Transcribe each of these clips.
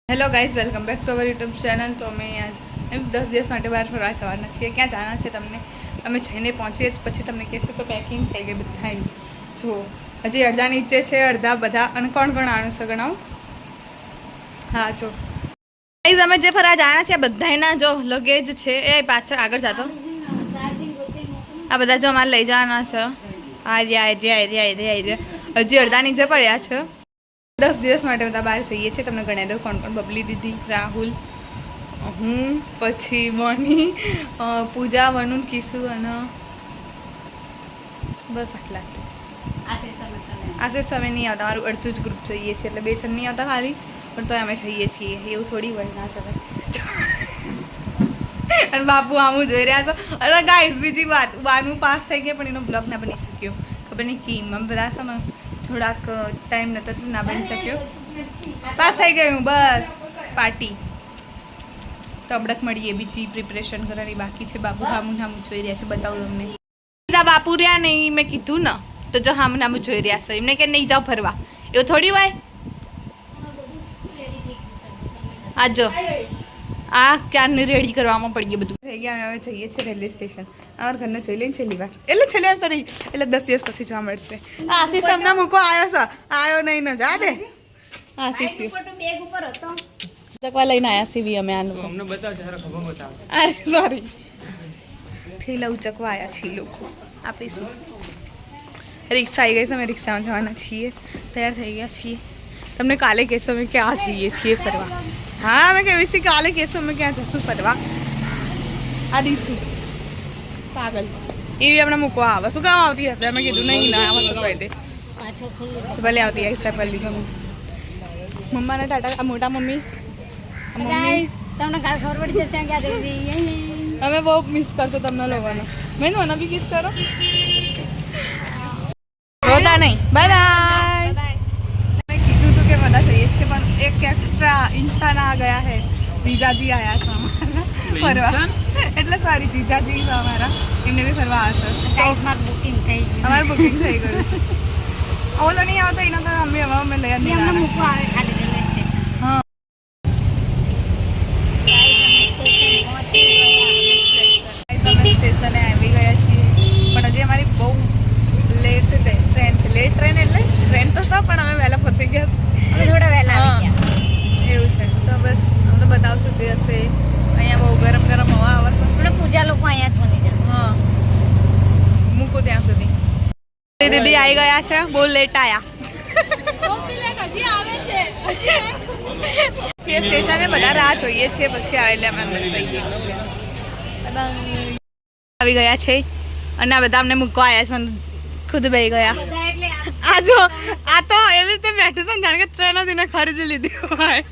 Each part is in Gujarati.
Hello guys, welcome back to our YouTube channel. તો અમે 10 દિવસ માટે બહાર ફરવા જવાના છીએ. ક્યાં જવાના છે તમને અમે જઈને પહોંચીએ પછી તમને કહેશું. તો પેકિંગ થઈ ગઈ બધા. જો હજી અડધા નીચે છે, અડધા બધા. અને કોણ કોણ આવવાનું છે ગણાવું? હા જો ગાઈઝ, અમે જે ફરવા જવાના છે બધાના જો લગેજ છે એ પાછળ આગળ જતો. આ બધા જો અમારે લઈ જવાના છે. હજી અડધા નીચે પડ્યા છે. 10 દિવસ માટે બધા બહાર જઈએ છીએ. તમને ગણાવી દઉં કોણ કોણ. બબલી દીદી, રાહુલ, હું, પછી મોની, પૂજા, વનુન, કિસુ અને બસ આટલા. આશીષ અમે નહીં આવતા. મારું અડધું જ ગ્રુપ જઈએ છીએ એટલે 2 જણ નહીં આવતા ખાલી, પણ તો અમે જઈએ છીએ. એવું થોડી હોય ના ચાલે. અને બાપુ આમું જોઈ રહ્યા છો. અરે ગાઈઝ, બીજી વાત, 12મું પાસ થઈ ગયા પણ એનો બ્લોગ ના બની શક્યો. ખબર નહીં કેમ. અમે બધા છે ને થોડાક ટાઈમ નતો ના બની શક્યો. પાસ થઈ ગયું બસ પાર્ટી. તો અબડક મળીએ. બીજી પ્રિપરેશન કરવાની બાકી છે. બાપુ હામું હામું જોઈ રહ્યા છે. બતાવું તમને. બાપુ રહ્યા નહીં મેં કીધું ને, તો જો હામું હામું જોઈ રહ્યા છે. એમને કે નહીં જાઓ ફરવા, એવું થોડી હોય. આ જો આ ક્યારની રેડી કરવામાં પડી ગયું બધું. થઈ ગયા. અમે જઈએ છીએ રેલવે સ્ટેશન. અમારા ઘરને જોઈ લઈને છેલ્લી વાર, એટલે છેલ્લી વાર સોરી, એટલે 10 દિવસ પછી જોવા મળશે. આશીષ અમને મૂકો આવ્યો છે, આવ્યો નહીં ન જા દે. આશીષ ચકવા લઈને આવ્યા સીવી અમે. આ લોકો અરે સોરી, થેલા ઉચકવા આવ્યા છીએ લોકો. આપીશું. રિક્ષા આવી ગઈ છે. અમે રિક્ષામાં જવાના છીએ. તૈયાર થઈ ગયા છીએ. તમને કાલે કહેશો અમે ક્યાં જઈએ છીએ ફરવા. હા, અમે કહેવી છીએ કાલે કહેશો અમે ક્યાં જશું ફરવા. આ દીશું પાગલ એવી અમને મૂકવા આવે. શું કામ આવતી હશે? અમે કીધું નહીં ના આવે તો કહી દે. ભલે આવતી હશે. પહેલી ગમે મમ્માના ટાટા. આ મોટા મમ્મી તમને કાલ ખબર પડી જશે ક્યાં જઈ. અમે બહુ મિસ કરશો તમને લોકોને. મેં મને બી કિસ કરો. રોતા નહીં. Bye bye. મેં કીધું હતું કે બધા જઈએ છીએ પણ એક એક્સ્ટ્રા ઇન્સાન આ ગયા હે. જીજાજી આવ્યા છે અમારા ફરવા. એટલે સારી જીજાજી છે અમારા, એમને બી ફરવા આવશે. બુકિંગ થઈ ગયું. અમારું બુકિંગ થઈ ગયું છે. ઓલો નહીં આવતો એનો તો અમે લઈ અમને મૂકવા આવે ખાલી રેલવે સ્ટેશન. હા, સ્ટેશને આવી ગયા છીએ પણ હજી અમારી બહુ લેટ ટ્રેન છે. લેટ ટ્રેન એટલે ટ્રેન તો સર પણ અમે વહેલા પહોંચી ગયા અમે થોડા વહેલા આવી ગયા. એવું છે. તો બસ અમને બતાવશું જે હશે. અહીંયા બહુ ગરમ ગરમ હવા આવશે. આપણે પૂજા લોકો અહીંયા જ બની જશે. હા, મૂકો ત્યાં સુધી. દીદી આવી ગયા છે. બહુ લેટ આવ્યા સ્ટેશને. બધા રાહ જોઈએ છીએ પછી આવે એટલે અમે અંદર થઈ ગયા છીએ. આવી ગયા છે અને આ બધા અમને મૂકવા આવ્યા છે. ખુદ બેસી ગયા. આ જો આ તો એવી રીતે બેઠું છે ને જાણે કે ટ્રેન જ એને ખરીદી લીધી હોય.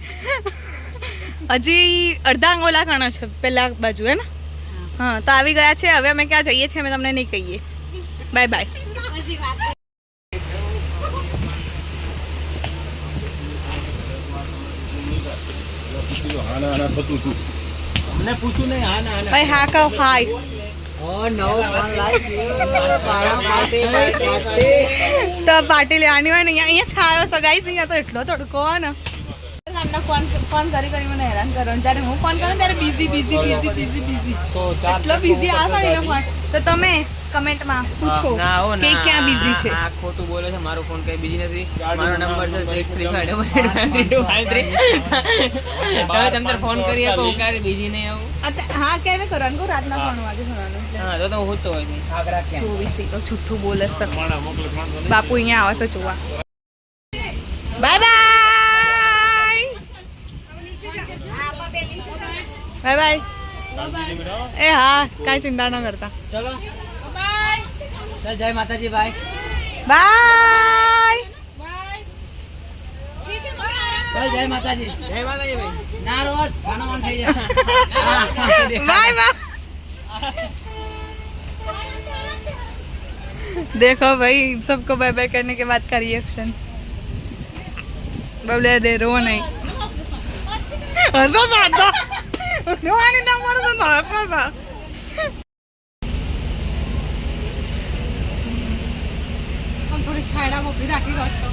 હજી અડધા અંગોલા કણો છે પેલા બાજુ હે ને. હા, તો આવી ગયા છે. હવે અમે ક્યાં જઈએ છીએ અમે તમને નહીં કહીએ. Bye bye. ભાઈ હા કહો હાય. તો પાર્ટી લેવાની હોય ને અહીંયા છાયો સગાઈ અહીંયા તો એટલો તડકો ને. ફોન કરી મને હેરાન કરો. જ્યારે હું ફોન કરું ત્યારે બિઝી એટલો બિઝી આવશે ને ફોન. તો તમે કમેન્ટમાં પૂછો કે ક્યાં બિઝી છે. આ ખોટું બોલે છે. મારો ફોન કઈ બિઝી નથી. મારો નંબર છે 63583253. તમે તમને ફોન કરી આપો. હું ક્યારે બિઝી નહીં આવું. હા, ક્યારે કરવાનું કહું? રાતના 3 વાગે કરવાનું. હા, તો હું તો હોય નહીં. 24 તો છૂઠું બોલે છે. બાપુ અહીંયા આવે છે જોવા. Bye bye. Bye bye. એ હા, કાંઈ ચિંતા ના કરતા. ચલો બાય. જય માતાજી. Bye bye. જય માતાજી. જય માતાજી ભાઈ. ના રોજ ખાનો મન થઈ જાય. Bye bye. देखो भाई, सबको बाय बाय करने के बाद का रिएक्शन. बबले दे रो नहीं. हंसो सातो. रोहानी ना मारो तो हंसो सा. हम थोड़ी छायड़ा को भी राखी रखतो.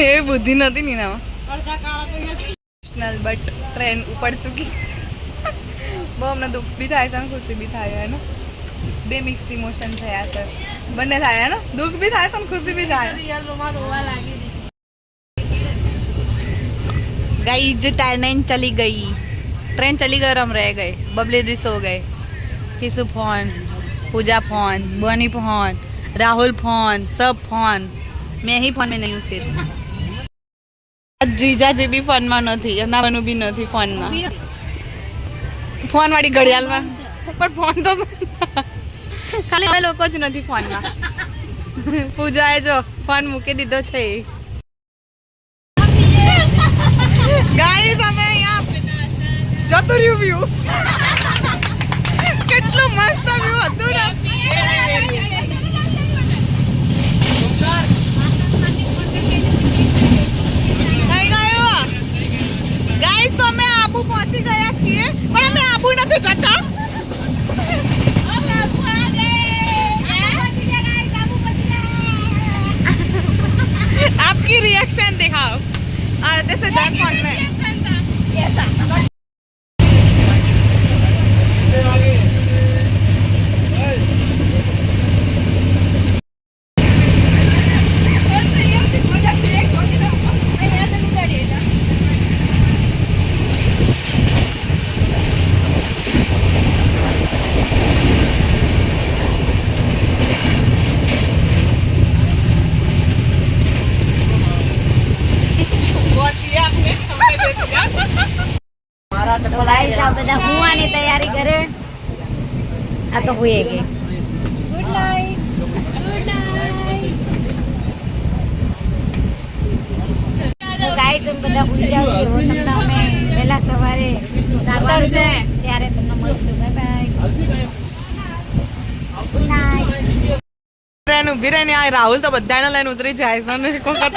એ બુદ્ધિ નથી ની નામાં. અડધા કાળા તો इमोशनल बट ट्रेन ऊपर चुकी બહુ અમને દુઃખ બી થાય છે અને ખુશી બી થાય છે ને બે મિક્સ ઇમોશન થયા છે બંને થાય ને દુઃખ બી થાય છે અને ખુશી બી થાય गई जो ट्रेन चली गई ट्रेन चली गई और हम रह गए बबली दी सो गए किसु फोन पूजा फोन बुआनी फोन राहुल फोन सब फोन मैं ही फोन में नहीं हूँ सिर्फ जीजाजी भी फोन में नहीं एमना बनु भी नहीं फोन में फोन वाली घड़ियाल में पर फोन तो खाली અમે લોકો જ નથી ફોન માં પૂજાએ જો ફોન મૂકી દીધો છે ગાઈસ અમે અહીંયા જતું રહ્યું વ્યૂ કેટલું મસ્ત વ્યૂ હતું ને થઈ ગયું ગાઈસ તો અમે આબુ પહોંચી ગયા છીએ પણ અમે આબુ નથી જતા आपकी रिएक्शन दिखाओ आरती से जान फोन में તો ગાઈસ આ બધા હુવાની તૈયારી કરે આ તો હુએ ગઈ ગુડ નાઈટ તો ગાઈસ તમે બધા હુઈ જાઓ એવો તમને અમે પહેલા સવારે સાંભળશે ત્યારે તમને મળશું bye bye good night train ઉભી રહીને આ રાહુલ તો બધાને લઈને ઉતરી જાય છે ને એક વખત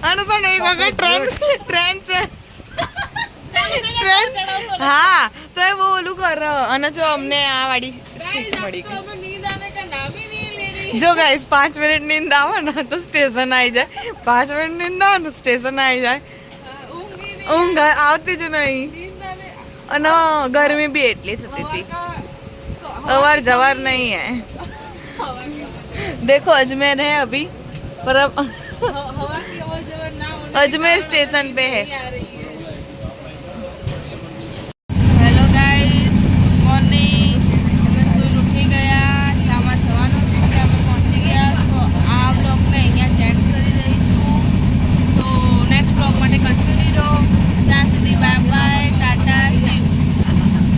અને શું એક વખત ટ્રેન છે હા તો એ બહુ ઓલું કર અને જો અમને આ વાળી સીટ મળી ગઈ જો ગાઈસ 5 મિનિટ નીંદ આવે ને તો સ્ટેશન આવી જાય 5 મિનિટ નીંદ આવે ને તો સ્ટેશન આવી જાય ઊંઘ આવતી જ નહીં અને ગરમી બી એટલી થતી હતી अवर जवर नहीं है देखो अजमेर है अभी पर अब अजमेर स्टेशन पे है